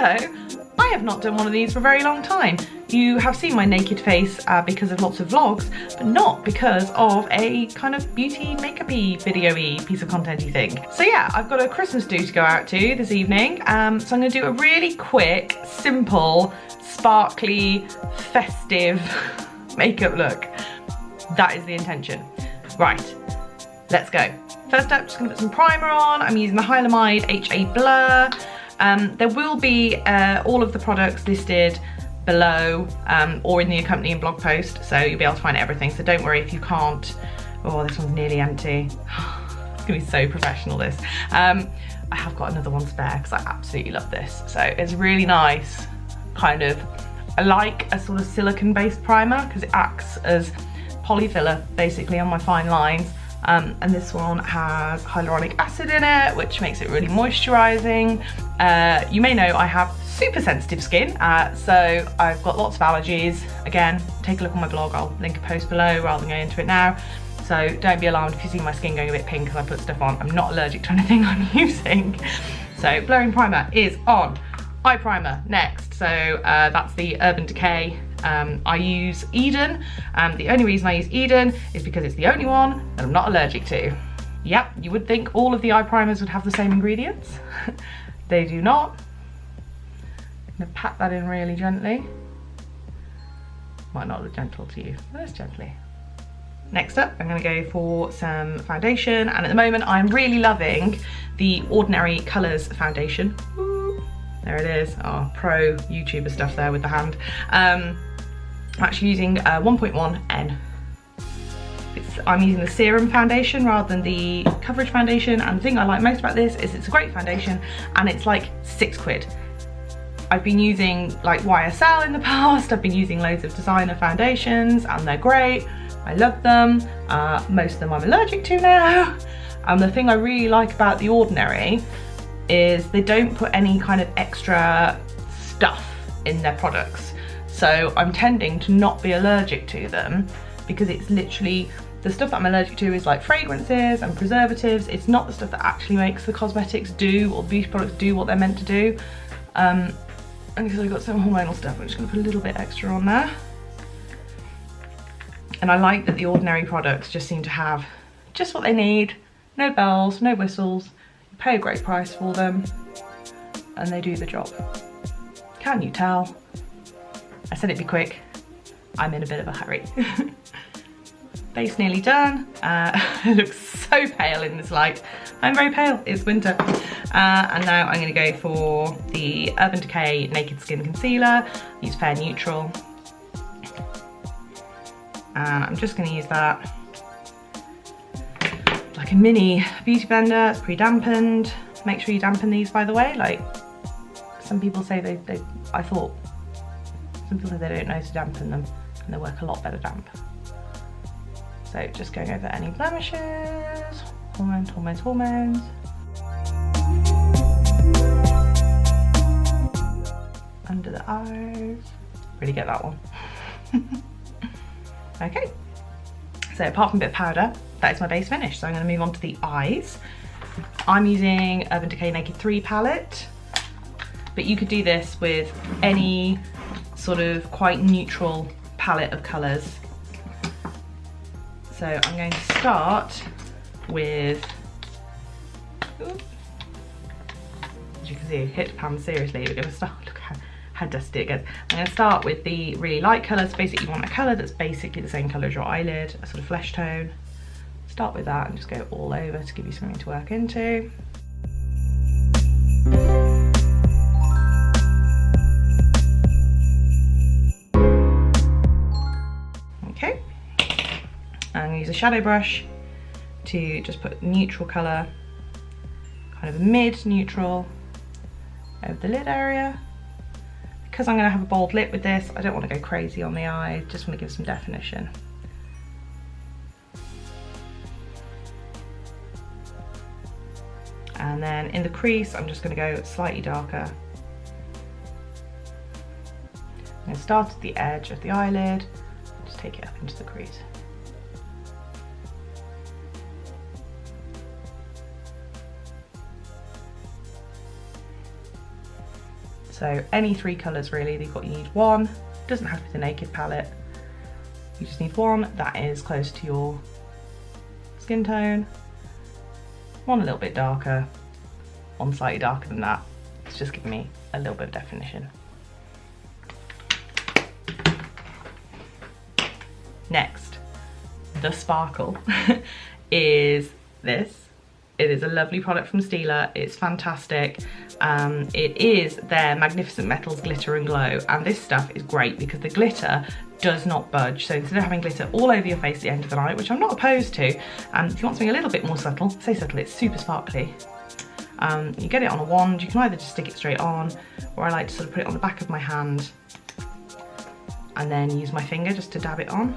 Hello, I have not done one of these for a very long time. You have seen my naked face because of lots of vlogs, but not because of a kind of beauty makeup-y, video-y piece of content-y thing. So yeah, I've got a Christmas do to go out to this evening. So I'm gonna do a really quick, simple, sparkly, festive makeup look. That is the intention. Right, let's go. First up, just gonna put some primer on. I'm using the Hylamide HA Blur. There will be all of the products listed below or in the accompanying blog post, so you'll be able to find everything, so don't worry if you can't. Oh, this one's nearly empty. It's gonna be so professional, this. I have got another one spare because I absolutely love this. So it's really nice, kind of, I like a sort of silicone-based primer because it acts as polyfiller basically on my fine lines. And this one has hyaluronic acid in it, which makes it really moisturising. You may know I have super sensitive skin, so I've got lots of allergies. Again, take a look on my blog, I'll link a post below rather than going into it now. So don't be alarmed if you see my skin going a bit pink because I put stuff on. I'm not allergic to anything I'm using. So blurring primer is on. Eye primer next, so that's the Urban Decay. I use Eden. The only reason I use Eden is because it's the only one that I'm not allergic to. Yep, you would think all of the eye primers would have the same ingredients. They do not. I'm gonna pat that in really gently. Might not look gentle to you, but it's gently. Next up, I'm gonna go for some foundation, and at the moment I'm really loving the Ordinary Colours foundation. Ooh, there it is. Oh, pro YouTuber stuff there with the hand. I'm actually using 1.1N. I'm using the Serum foundation rather than the coverage foundation, and the thing I like most about this is it's a great foundation and it's like £6. I've been using like YSL in the past, I've been using loads of designer foundations and they're great, I love them. Most of them I'm allergic to now. And the thing I really like about the Ordinary is they don't put any kind of extra stuff in their products. So I'm tending to not be allergic to them because it's literally, the stuff that I'm allergic to is like fragrances and preservatives. It's not the stuff that actually makes the cosmetics do, or the beauty products do what they're meant to do. And because I've got some hormonal stuff, I'm just gonna put a little bit extra on there. And I like that the Ordinary products just seem to have just what they need. No bells, no whistles. You pay a great price for them and they do the job. Can you tell? I said it'd be quick. I'm in a bit of a hurry. Base nearly done. It looks so pale in this light. I'm very pale, it's winter. And now I'm gonna go for the Urban Decay Naked Skin Concealer. Use Fair Neutral. And I'm just gonna use that like a mini beauty blender. It's pre-dampened. Make sure you dampen these, by the way. Like, some people say I thought, some people say they don't know to dampen them, and they work a lot better damp. So just going over any blemishes, hormones. Under the eyes. Really get that one. Okay. So apart from a bit of powder, that is my base finish. So I'm going to move on to the eyes. I'm using Urban Decay Naked 3 palette, but you could do this with any sort of quite neutral palette of colours. So I'm going to start with, as you can see, hit pan seriously. We're going to start, look how dusty it gets. I'm going to start with the really light colours. Basically you want a colour that's basically the same colour as your eyelid, a sort of flesh tone. Start with that and just go all over to give you something to work into. Okay. I'm going to use a shadow brush to just put neutral colour, kind of mid-neutral, over the lid area. Because I'm going to have a bold lip with this, I don't want to go crazy on the eye, just want to give some definition. And then in the crease, I'm just going to go slightly darker. I'm going to start at the edge of the eyelid, just take it up into the crease. So any 3 colours really, you need one. Doesn't have to be the Naked palette. You just need one that is close to your skin tone. One a little bit darker, one slightly darker than that. It's just giving me a little bit of definition. Next, the sparkle is this. It is a lovely product from Stila. It's fantastic. It is their Magnificent Metals Glitter and Glow, and this stuff is great because the glitter does not budge. So instead of having glitter all over your face at the end of the night, which I'm not opposed to, if you want something a little bit more subtle, say subtle, it's super sparkly. You get it on a wand. You can either just stick it straight on, or I like to sort of put it on the back of my hand and then use my finger just to dab it on.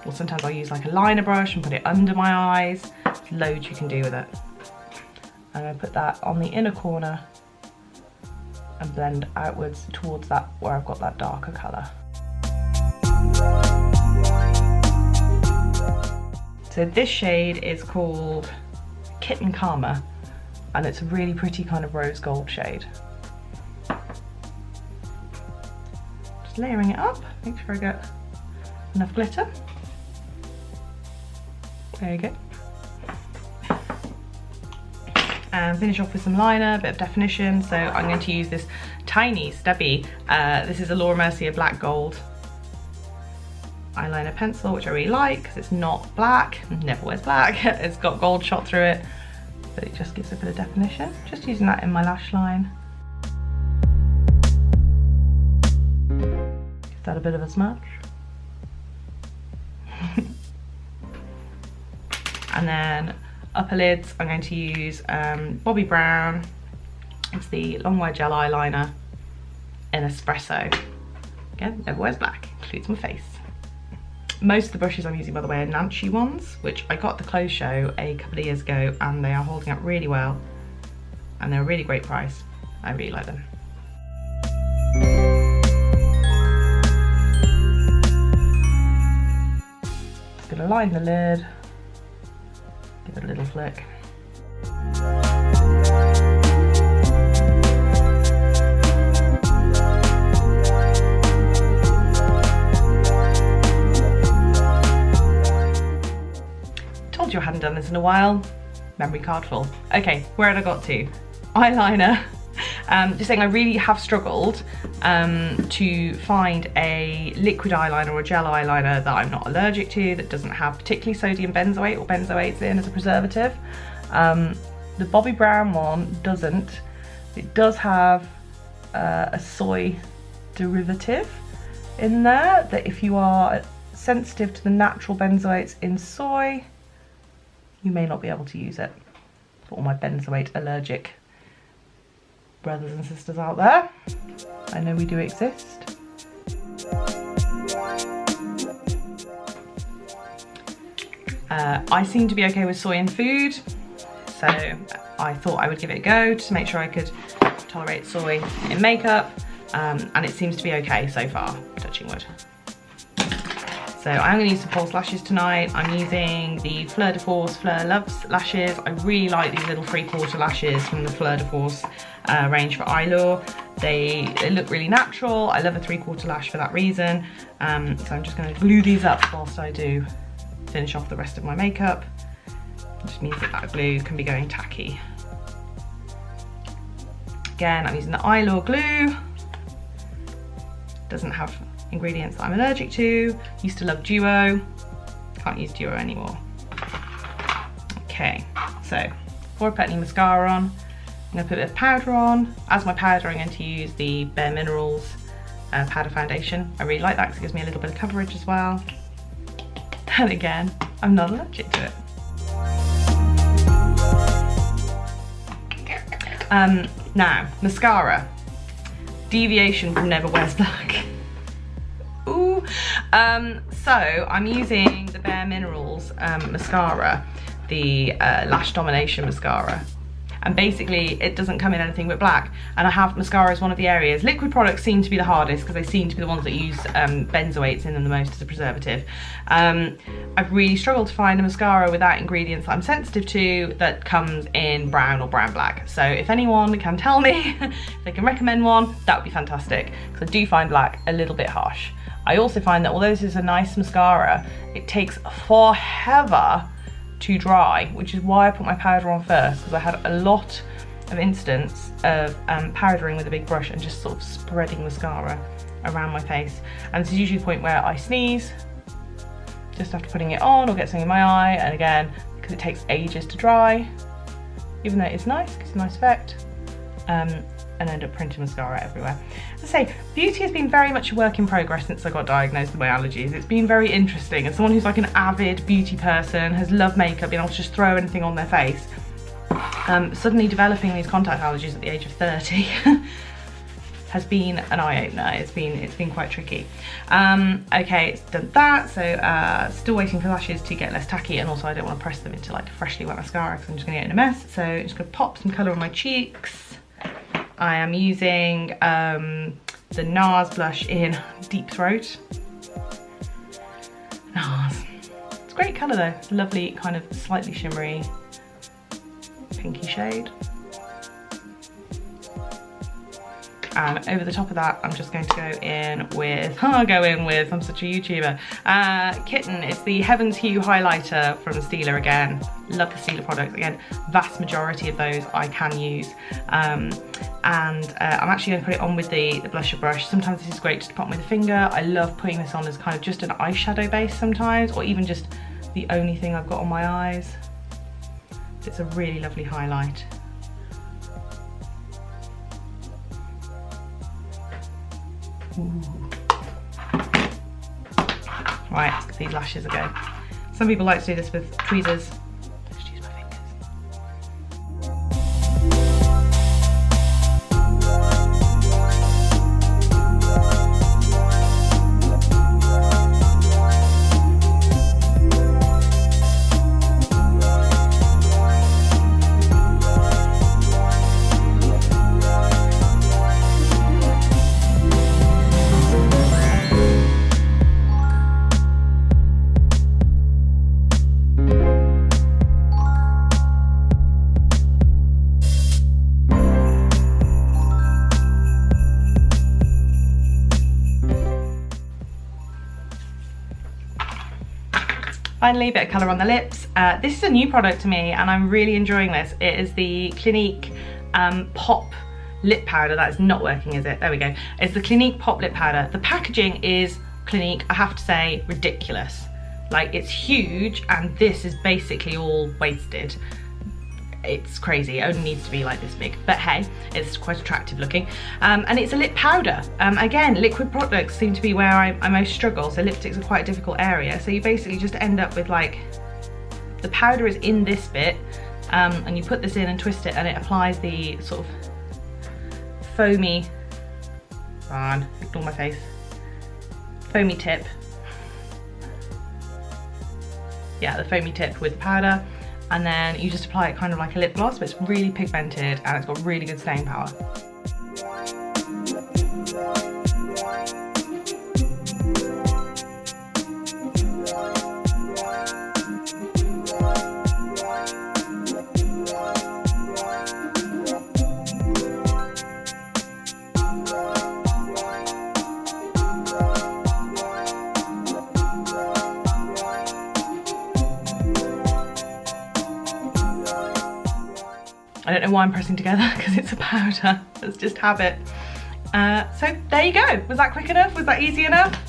Or sometimes I'll use like a liner brush and put it under my eyes. There's loads you can do with it. I'm going to put that on the inner corner and blend outwards towards that where I've got that darker colour. So this shade is called Kitten Karma, and it's a really pretty kind of rose gold shade. Just layering it up, make sure I get enough glitter. There you go. And finish off with some liner, a bit of definition. So I'm going to use this tiny stubby, this is a Laura Mercier Black Gold eyeliner pencil, which I really like because it's not black, never wears black. It's got gold shot through it, but it just gives a bit of definition. Just using that in my lash line. Give that a bit of a smudge. And then upper lids, I'm going to use Bobbi Brown. It's the long wear gel eyeliner in Espresso. Again, never wears black, includes my face. Most of the brushes I'm using, by the way, are Nancy ones, which I got at the clothes show a couple of years ago, and they are holding up really well. And they're a really great price. I really like them. Just gonna line the lid. Give it a little flick. Told you I hadn't done this in a while. Memory card full. Okay, where had I got to? Eyeliner. Just saying I really have struggled to find a liquid eyeliner or a gel eyeliner that I'm not allergic to, that doesn't have particularly sodium benzoate or benzoates in as a preservative. The Bobbi Brown one doesn't. It does have a soy derivative in there that if you are sensitive to the natural benzoates in soy, you may not be able to use it. For all my benzoate allergic brothers and sisters out there, I know we do exist. I seem to be okay with soy in food, so I thought I would give it a go to make sure I could tolerate soy in makeup, and it seems to be okay so far, touching wood. So I'm going to use some false lashes tonight. I'm using the Fleur de Force Fleur Loves lashes. I really like these little 3/4 lashes from the Fleur de Force range for Eyelure. They look really natural. I love a 3/4 lash for that reason. So I'm just going to glue these up whilst I do finish off the rest of my makeup. It just means that that glue can be going tacky. Again, I'm using the Eyelure glue. Doesn't have ingredients that I'm allergic to. Used to love Duo, can't use Duo anymore. Okay, so before I put any mascara on, I'm going to put a bit of powder on. As my powder, I'm going to use the Bare Minerals powder foundation. I really like that because it gives me a little bit of coverage as well. And again, I'm not allergic to it. Now, mascara. Deviation from Never Wears Black. Ooh. So I'm using the Bare Minerals mascara, the Lash Domination mascara. and basically it doesn't come in anything but black. And I have mascara as one of the areas. Liquid products seem to be the hardest because they seem to be the ones that use benzoates in them the most as a preservative. I've really struggled to find a mascara without ingredients that I'm sensitive to that comes in brown or brown black. So if anyone can tell me, if they can recommend one, that would be fantastic, because I do find black a little bit harsh. I also find that although this is a nice mascara, it takes forever to dry, which is why I put my powder on first, because I had a lot of instance of powdering with a big brush and just sort of spreading mascara around my face. And this is usually the point where I sneeze just after putting it on, or get something in my eye, and again, because it takes ages to dry, even though it's nice, gives a nice effect, and end up printing mascara everywhere. As I say, beauty has been very much a work in progress since I got diagnosed with my allergies. It's been very interesting. As someone who's like an avid beauty person, has loved makeup, being able to just throw anything on their face, suddenly developing these contact allergies at the age of 30 has been an eye-opener. It's been quite tricky. Okay, it's done that, so still waiting for lashes to get less tacky, and also I don't want to press them into like freshly wet mascara because I'm just going to get in a mess. So I'm just going to pop some colour on my cheeks. I am using the NARS blush in Deep Throat. NARS. It's a great colour though. It's a lovely kind of slightly shimmery pinky shade. And over the top of that, I'm just going to go in with, I'm such a YouTuber, Kitten. It's the Heaven's Hue highlighter from Stila again. Love the Stila products. Again, vast majority of those I can use. I'm actually going to put it on with the blusher brush. Sometimes this is great just to pop with a finger. I love putting this on as kind of just an eyeshadow base sometimes, or even just the only thing I've got on my eyes. It's a really lovely highlight. Ooh. Right, let's give these lashes a go. Some people like to do this with tweezers. Just use my fingers. Finally, a bit of colour on the lips. This is a new product to me and I'm really enjoying this. It is the Clinique Pop Lip Powder. That is not working, is it? There we go. It's the Clinique Pop Lip Powder. The packaging is, Clinique, I have to say, ridiculous. Like, it's huge and this is basically all wasted. It's crazy. It only needs to be like this big, but hey, it's quite attractive looking. And it's a lip powder. Again, liquid products seem to be where I most struggle, so lipsticks are quite a difficult area. So you basically just end up with like, the powder is in this bit, and you put this in and twist it and it applies the sort of foamy, ignore my face, foamy tip. Yeah, the foamy tip with the powder. And then you just apply it kind of like a lip gloss, but it's really pigmented and it's got really good staying power. I don't know why I'm pressing together, because it's a powder. It's just habit. So there you go. Was that quick enough? Was that easy enough?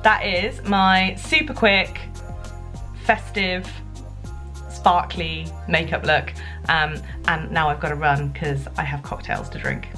That is my super quick, festive, sparkly makeup look. And now I've got to run because I have cocktails to drink.